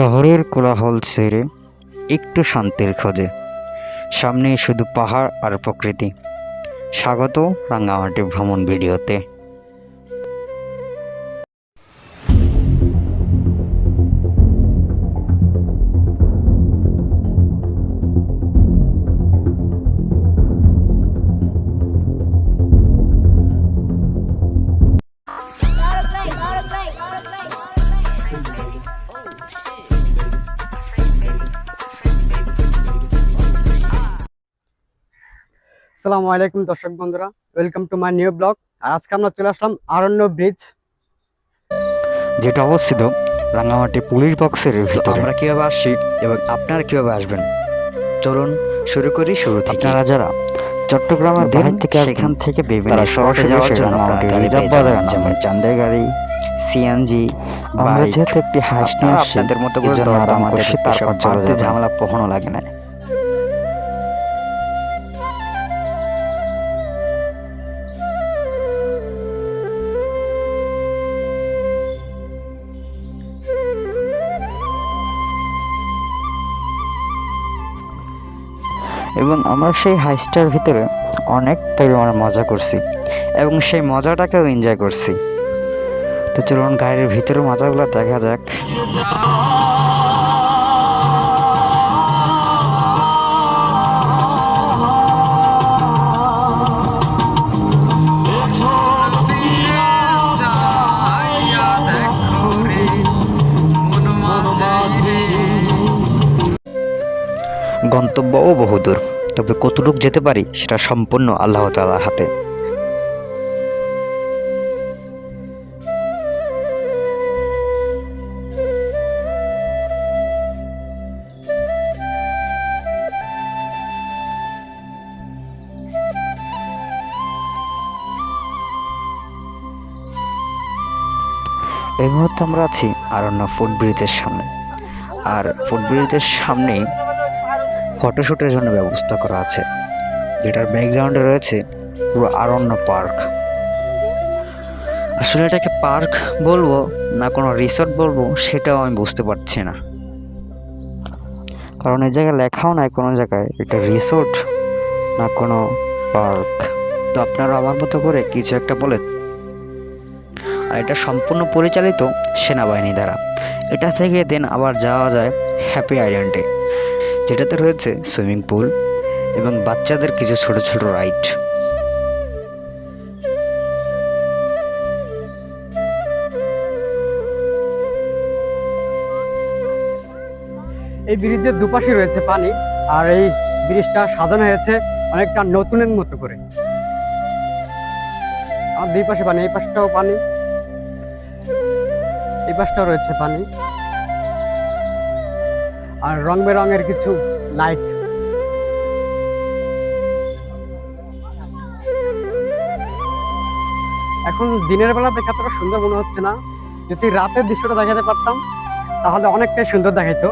শহরের কোলাহল ছেড়ে একটু শান্তির খোঁজে, সামনে শুধু পাহাড় আর প্রকৃতি। স্বাগত রাঙামাটি ভ্রমণ ভিডিওতে। আসসালামু আলাইকুম দর্শক বন্ধুরা, welcome to my new blog. আজকে আমরা চলে আসলাম আরণ্য ব্রিজ, যেটা অবস্থিত রাঙামাটি পুলিশ বক্সের ভিতরে। আমরা কীভাবে আসছি এবং আপনারা কীভাবে আসবেন, চলুন শুরু করি শুরু থেকে। আপনারা যারা চট্টগ্রামের বাইরে থেকে সেখান থেকে বিভিন্ন সরাসরি যাওয়ার জন্য রিজার্ভ বাজার, যেমন চান্দের গাড়ি, সিএনজি। আমরা যেহেতু একটি হাইস নিয়ে আসছি, আপনাদের মতো করে দরদাম করছি, তারপর চলতে ঝামেলা পোহানো লাগে না। এবং আমরা সেই হাইস্টার ভিতরে অনেক পরিমাণে মজা করছি এবং সেই মজাটাকেও এনজয় করছি। তো চলুন গাড়ির ভিতরে মজাগুলো দেখা যাক। গন্তব্যও বহুদূর, তবে কতটুক যেতে পারি সেটা সম্পূর্ণ আল্লাহ তাআলার হাতে। এই মুহূর্তে আমরা আছি আরণ্য ফুটব্রিজের সামনে, আর ফুটব্রিজের সামনেই ফটোশ্যুটের জন্য ব্যবস্থা করা আছে, যেটার ব্যাকগ্রাউন্ডে রয়েছে পুরো আরণ্য পার্ক। আসলে এটাকে পার্ক বলবো না কোনো রিসর্ট বলবো সেটাও আমি বুঝতে পারছি না, কারণ এই জায়গায় লেখাও নাই কোনো জায়গায় এটা রিসোর্ট না কোনো পার্ক। তো আপনারা আমার মতো করে কিছু একটা বলে। আর এটা সম্পূর্ণ পরিচালিত সেনাবাহিনী দ্বারা। এটা থেকে দেন আবার যাওয়া যায় হ্যাপি আইল্যান্ডে, যেটাতে রয়েছে সুইমিং পুল এবং বাচ্চাদের কিছু ছোট ছোট রাইড। এই ব্রিজের দুপাশে রয়েছে পানি, আর এই ব্রিজটা সাজানো হয়েছে অনেকটা নতুনের মতো করে। আর দুই পাশে পানি, এই পাশটাও পানি, এই পাশটাও রয়েছে পানি, আর রং বেরঙের কিছু লাইট। এখন দিনের বেলা দেখে এতটা সুন্দর মনে হচ্ছে না, যদি রাতের দৃশ্যটা দেখাতে পারতাম তাহলে অনেকটাই সুন্দর দেখাইতো।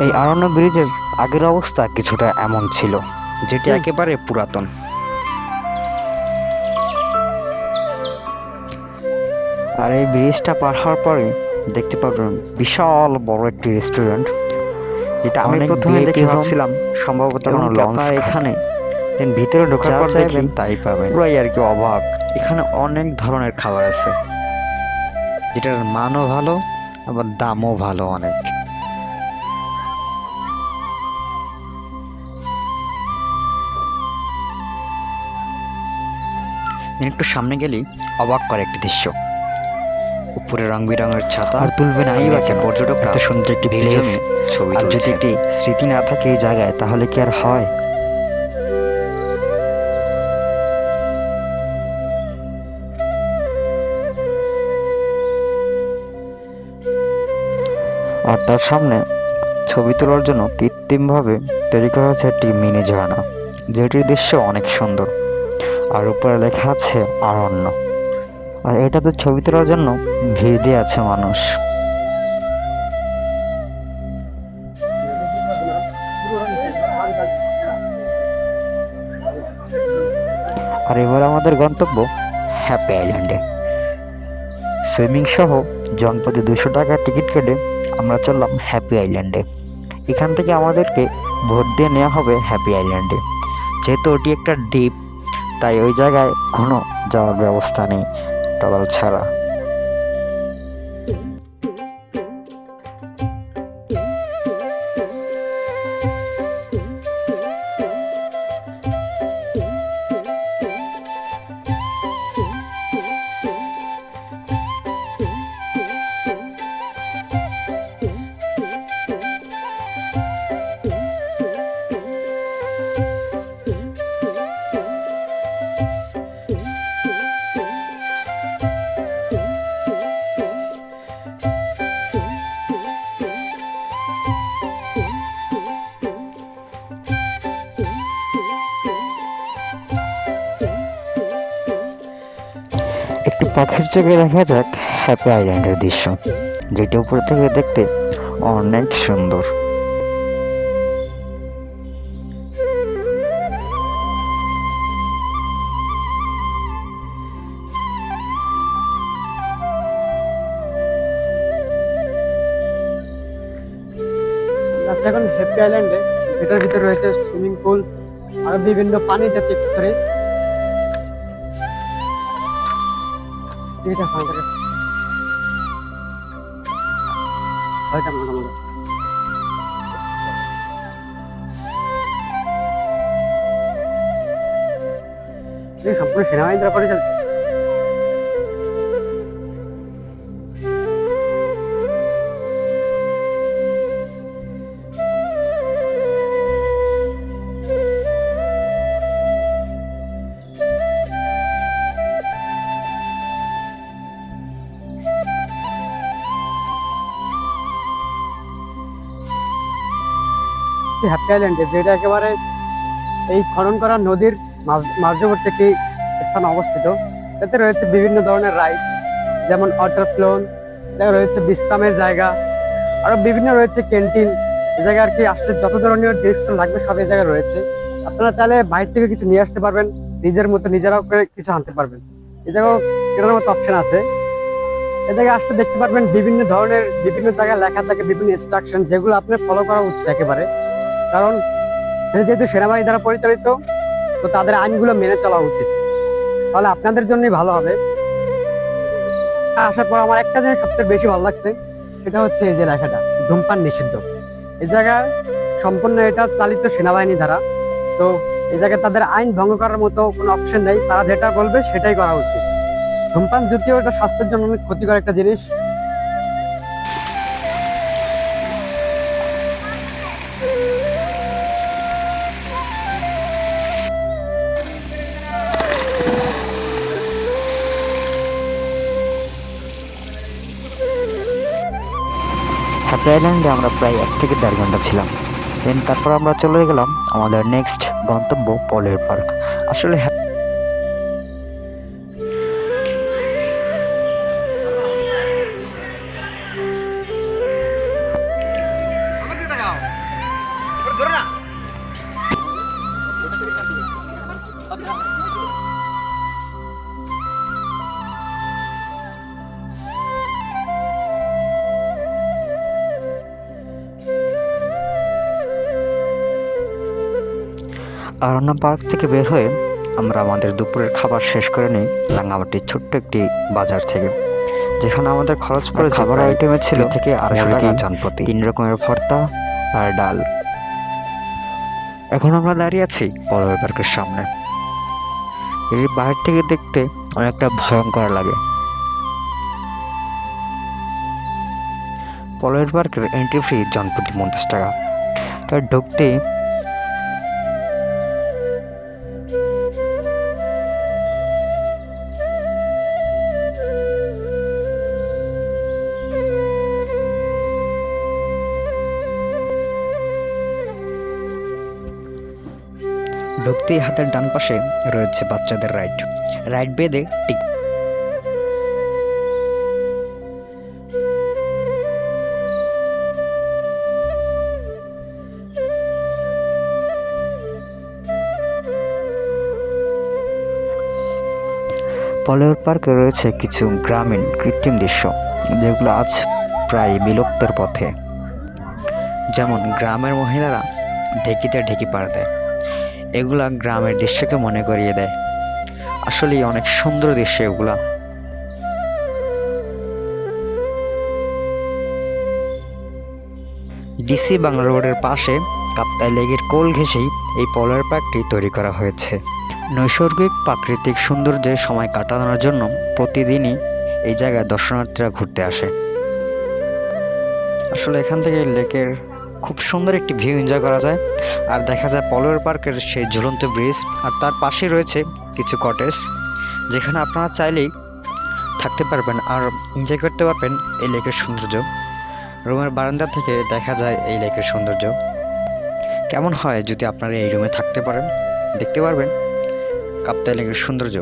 এই আরণ্য ব্রিজের আগের অবস্থা কিছুটা এমন ছিল, যেটি একেবারে পুরাতন। আর এই ব্রিজটা পার হওয়ার পরে দেখতে পাবেন বিশাল বড় একটি রেস্টুরেন্ট, যেটা আমি প্রথমে দেখে ভাবছিলাম সম্ভবত কোনো লঞ্চ এখানে। দেন ভিতরে ঢোকার পর দেখবেন তাই পাবেন, পুরাই আর কি অবাক। এখানে অনেক ধরনের খাবার আছে, যেটার মানও ভালো আবার দামও ভালো অনেক। একটু সামনে গেলেই অবাক করে একটি দৃশ্য, উপরে রং বেরঙের ছাতা আর তুলবে নাই আছে পর্যটক। এত সুন্দর একটি ভিড় জমে ছবি, আর যদি একটি স্মৃতি না থাকে এই জায়গায় তাহলে কি আর হয়। আর তার সামনে ছবি তোলার জন্য কৃত্রিমভাবে তৈরি করা হয়েছে একটি মিনি ঝর্ণা, যেটির দৃশ্য অনেক সুন্দর। আর উপরে লেখা আছে আরণ্য। আর এটাতে ছবি তোলার জন্য ভিড় দিয়ে আছে মানুষ। আর এবার আমাদের গন্তব্য হ্যাপি আইল্যান্ডে। সুইমিং সহ জনপ্রতি 200 টাকা টিকিট কেটে আমরা চললাম হ্যাপি আইল্যান্ডে। এখান থেকে আমাদেরকে ভোট দিয়ে নেওয়া হবে হ্যাপি আইল্যান্ডে। যেহেতু ওটি একটা দ্বীপ, তাই ওই জায়গায় কোনো যাওয়ার ব্যবস্থা নেই ট্রলার ছাড়া। একটু পাখির চোখে দেখা যাক হ্যাপি আইল্যান্ডের দৃশ্য, যেটি উপর থেকে দেখতে অনেক সুন্দর। আচ্ছা, এখন হ্যাপি আইল্যান্ডে যেটার ভিতরে রয়েছে সুইমিং পুল আর বিভিন্ন পানি জাতীয় এক্সেসরিজ। এটা ফাঁকা থাকে। ছয়টা মনে হয়। এই সম্পূর্ণ সেনাবাহিনীর দ্বারা পরিচালিত। হ্যাপি আইল্যান্ডে, যেটা একেবারে এই খনন করা নদীর মাঝবর্তী একটি স্থানে অবস্থিত। এতে রয়েছে বিভিন্ন ধরনের রাইড, যেমন ওয়াটার ফ্লোন, রয়েছে বিশ্রামের জায়গা, আরো বিভিন্ন রয়েছে ক্যান্টিন। এই জায়গায় আর কি আসলে যত ধরনের জিনিস লাগবে সব এই জায়গায় রয়েছে। আপনারা চাইলে বাইরে থেকে কিছু নিয়ে আসতে পারবেন, নিজের মতো নিজেরাও করে কিছু আনতে পারবেন। এই জায়গায় কেনার মতো অপশন আছে। এই জায়গায় আসতে দেখতে পারবেন বিভিন্ন ধরনের বিভিন্ন জায়গায় লেখা থাকে বিভিন্ন ইনস্ট্রাকশন, যেগুলো আপনার ফলো করা উচিত একেবারে। কারণ যেহেতু সেনাবাহিনী দ্বারা পরিচালিত, তো তাদের আইনগুলো মেনে চলা উচিত, তাহলে আপনাদের জন্যই ভালো হবে। আসার পর আমার একটা জিনিস সবচেয়ে বেশি ভালো লাগছে, সেটা হচ্ছে এই যে লেখাটা ধূমপান নিষিদ্ধ। এই জায়গায় সম্পূর্ণ এটা চালিত সেনাবাহিনী দ্বারা, তো এই জায়গায় তাদের আইন ভঙ্গ করার মতো কোনো অপশন নেই। তারা যেটা বলবে সেটাই করা উচিত। ধূমপান যদিও এটা স্বাস্থ্যের জন্য অনেক ক্ষতিকর একটা জিনিস। হ্যাপি আইল্যান্ডে আমরা প্রায় 1 থেকে 1.5 ঘন্টা ছিলাম। দেন তারপর আমরা চলে গেলাম আমাদের নেক্সট গন্তব্য পলের পার্ক। আসলে আরণ্য পার্ক থেকে বের হয়ে আমরা আমাদের দুপুরের খাবার শেষ করে নিই রাঙামাটির ছোট্ট একটি বাজার থেকে, যেখানে আমাদের খরচ পড়ে খাবার আইটেমে ছিল থেকে 250 টাকা জনপ্রতি, 3 রকমের ভর্তা আর ডাল। এখন আমরা দাঁড়িয়ে আছি পলয় পার্কের সামনে। এর বাইরে থেকে দেখতে অনেকটা ভয়ঙ্কর লাগে। পলয়ের পার্কের এন্ট্রি ফি জনপ্রতি 50 টাকা। তাই ঢুকতে ঢুকতেই হাতের ডান পাশে রয়েছে বাচ্চাদের রাইড বেঁধে পলোয়ার পার্কে রয়েছে কিছু গ্রামীণ কৃত্রিম দৃশ্য, যেগুলো আজ প্রায় বিলুপ্তের পথে। যেমন গ্রামের মহিলারা ঢেকিতে ঢেকি পাড় দেয়, এগুলা গ্রামের দৃশ্যকে মনে করিয়ে দেয়। আসলেই অনেক সুন্দর দৃশ্য এগুলা। ডিসি বাংলা রোডের পাশে কাপ্তাই লেকের কোল ঘেঁষেই এই পলোয়ার পার্কটি তৈরি করা হয়েছে। নৈসর্গিক প্রাকৃতিক সৌন্দর্যে সময় কাটানোর জন্য প্রতিদিনই এই জায়গায় দর্শনার্থীরা ঘুরতে আসে। আসলে এখান থেকে লেকের খুব সুন্দর একটি ভিউ এনজয় করা যায়, আর দেখা যায় পলোয়ার পার্কের সেই ঝুলন্ত ব্রিজ, আর তার পাশে রয়েছে কিছু কটেজ, যেখানে আপনারা চাইলেই থাকতে পারবেন আর এনজয় করতে পারবেন এই লেকের সৌন্দর্য। রুমের বারান্দা থেকে দেখা যায় এই লেকের সৌন্দর্য। কেমন হয় যদি আপনারা এই রুমে থাকতে পারেন, দেখতে পারবেন কাপ্তাই লেকের সৌন্দর্য।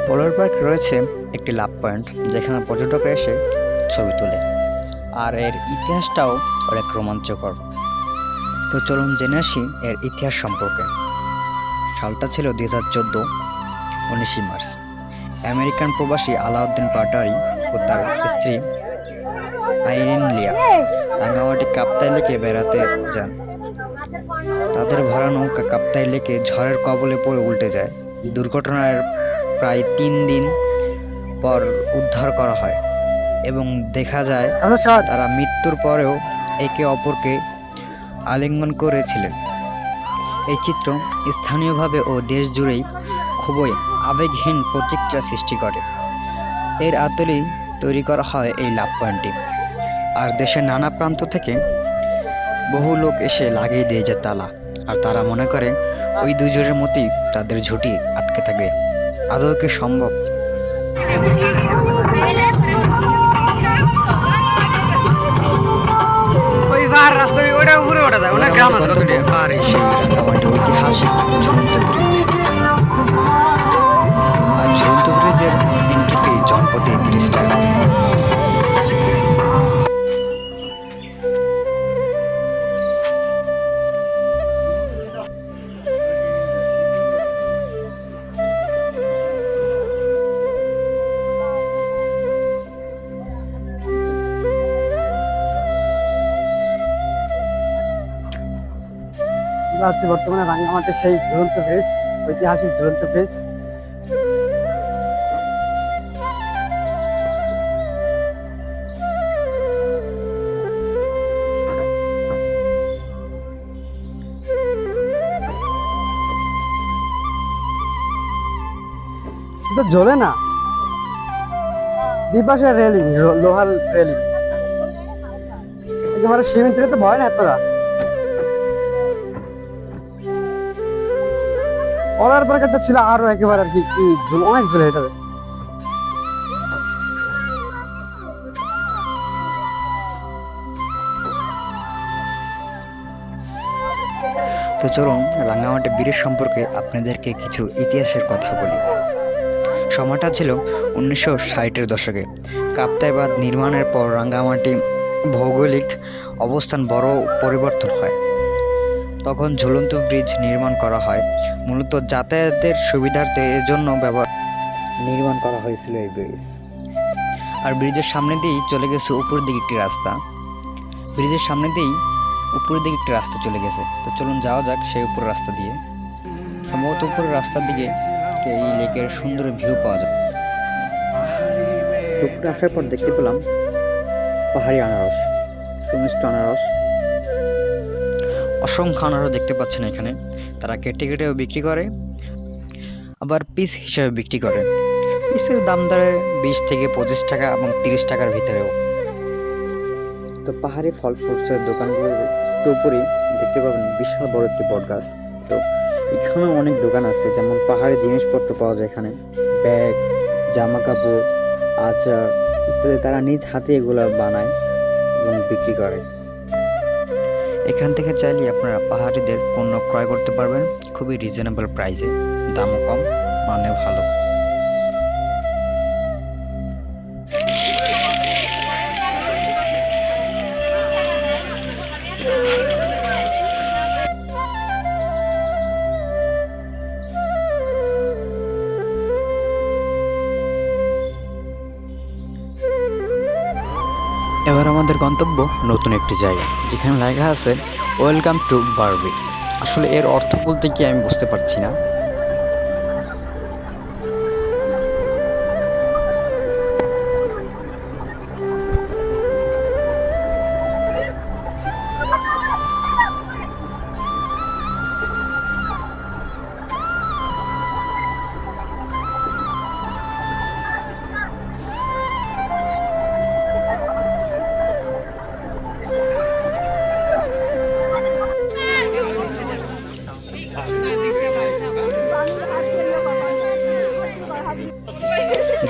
পলোয়ার পার্ক রয়েছে একটি লাভ পয়েন্ট, যেখানে পর্যটকরা এসে ছবি তোলে, আর এর ইতিহাসটাও অনেক রোমাঞ্চকর। তো চলুন জেনে আসি এর ইতিহাস সম্পর্কে। সালটা ছিল 2014, 19 মার্চ। আমেরিকান প্রবাসী আলাউদ্দিন পাটারি ও তার স্ত্রী আইরিন লিয়া রাঙ্গামাটি কাপ্তাই লেকে বেড়াতে যান। তাদের ভরা নৌকা কাপ্তাই লেকে ঝড়ের কবলে পড়ে উল্টে যায়। দুর্ঘটনার প্রায় 3 দিন পর উদ্ধার করা হয় এবং দেখা যায় তারা মৃত্যুর পরেও একে অপরকে আলিঙ্গন করেছিলেন। এই চিত্র স্থানীয়ভাবে ও দেশ জুড়েই খুবই আবেগহীন প্রতিক্রিয়া সৃষ্টি করে। এর আদলেই তৈরি করা হয় এই লাভ পয়েন্টটি, আর দেশের নানা প্রান্ত থেকে বহু লোক এসে লাগিয়ে দিয়ে যায় তালা, আর তারা মনে করে ওই দুজনের মতোই তাদের ঝুঁটি আটকে থাকে। আদৌ কি সম্ভব? ঐতিহাসিক ঝুলন্ত ব্রিজ, আর ঝুলন্ত ব্রিজের এন্ট্রি ফি জনপ্রতি 30 টাকা। আমরা আছি বর্তমানে রাঙ্গামাটির সেই ঝুলন্ত ব্রিজ, ঐতিহাসিক ঝুলন্ত ব্রিজ। তো জ্বলে না, দুপাশে রেলিং, লোহার রেলিং। একেবারে সিমেন্টের তো ভয় না এতটা। পলার পার্কটা ছিল আরো একেবারে আর কি অনেক জ্বলে এটা। তো চলুন রাঙ্গামাটি ব্রিজ সম্পর্কে আপনাদেরকে কিছু ইতিহাসের কথা বলি। সময়টা ছিল 1960-এর দশকে। কাপ্তাই বাঁধ নির্মাণের পর রাঙ্গামাটি ভৌগোলিক অবস্থান বড় পরিবর্তন হয়। তখন ঝুলন্ত ব্রিজ নির্মাণ করা হয়, মূলত যাতায়াতের সুবিধার্থে এজন্য নির্মাণ করা হয়েছিল এই ব্রিজ। আর ব্রিজের সামনে দিয়েই চলে গেছে উপরের দিকে একটি রাস্তা। ব্রিজের সামনে দিয়েই উপরের দিকে একটি রাস্তা চলে গেছে। তো চলুন যাওয়া যাক সেই উপরের রাস্তা দিয়ে। সম্ভবত উপরের রাস্তার দিকে এই লেকের সুন্দর ভিউ পাওয়া যায়। উপরে আসার পর দেখতে পেলাম পাহাড়ি আনারস, সুমিষ্ট আনারস, অসংখ্য আনারস দেখতে পাচ্ছেন এখানে। তারা কেটে কেটেও বিক্রি করে, আবার পিস হিসাবে বিক্রি করে। পিসের দাম দাঁড়ায় 20 থেকে 25 টাকা এবং 30 টাকার ভিতরেও। তো পাহাড়ি ফল ফ্রুটসের দোকানগুলোর উপরেই দেখতে পাবেন বিশাল বড় একটি বট গাছ। তো এখানেও অনেক দোকান আছে, যেমন পাহাড়ি জিনিসপত্র পাওয়া যায় এখানে, ব্যাগ, জামা কাপড়, আচার ইত্যাদি। তারা নিজ হাতে এগুলো বানায় এবং বিক্রি করে। এখান থেকে চাইলে আপনারা পাহাড়িদের পণ্য ক্রয় করতে পারবেন খুবই রিজনেবল প্রাইসে, দামও কম, মানে ভালো। এবার আমাদের গন্তব্য নতুন একটি জায়গা, যেখানে লেখা আছে ওয়েলকাম টু বারবিক। আসলে এর অর্থ বলতে কি আমি বুঝতে পারছি না।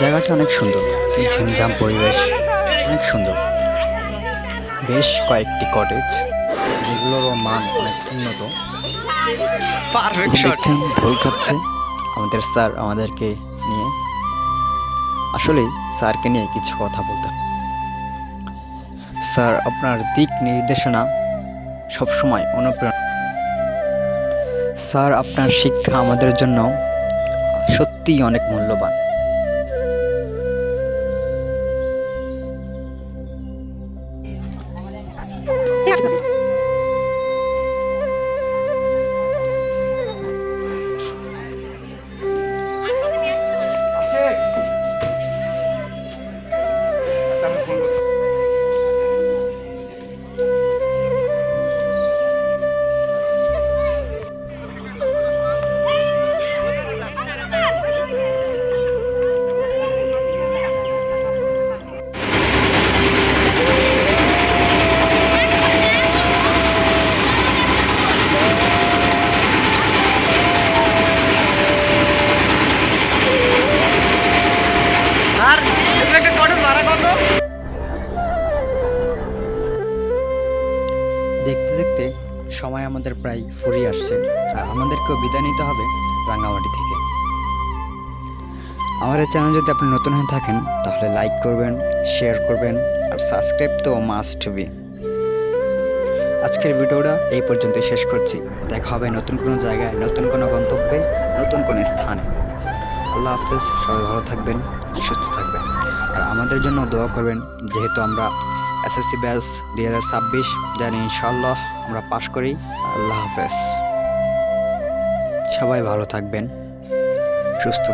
জায়গাটা অনেক সুন্দর, ঝিমঝাম পরিবেশ, অনেক সুন্দর। বেশ কয়েকটি কটেজ, যেগুলোরও মান অনেক উন্নত। দেখছেন ঢোল খাচ্ছে আমাদের স্যার আমাদেরকে নিয়ে। আসলেই স্যারকে নিয়ে কিছু কথা বলতে। স্যার, আপনার দিক নির্দেশনা সবসময় অনুপ্রেরণা। স্যার, আপনার শিক্ষা আমাদের জন্য সত্যিই অনেক মূল্যবান। দেখতে দেখতে সময় আমাদের প্রায় ফুরিয়ে আসছে, আর আমাদেরকেও বিদায় নিতে হবে রাঙ্গামাটি থেকে। আমার এই চ্যানেল যদি আপনি নতুন হয়ে থাকেন তাহলে লাইক করবেন, শেয়ার করবেন, আর সাবস্ক্রাইব তো মাস্ট বি। আজকের ভিডিওটা এই পর্যন্ত শেষ করছি। দেখা হবে নতুন কোনো জায়গায়, নতুন কোনো গন্তব্যে, নতুন কোনো স্থানে। আল্লাহ হাফেজ। সবাই ভালো থাকবেন, সুস্থ থাকবেন, আর আমাদের জন্য দোয়া করবেন, যেহেতু আমরা এসএসসি ব্যাচ 2026 জানি ইনশাআল্লাহ আমরা পাশ করি। আল্লাহ হাফেজ। সবাই ভালো থাকবেন, সুস্থ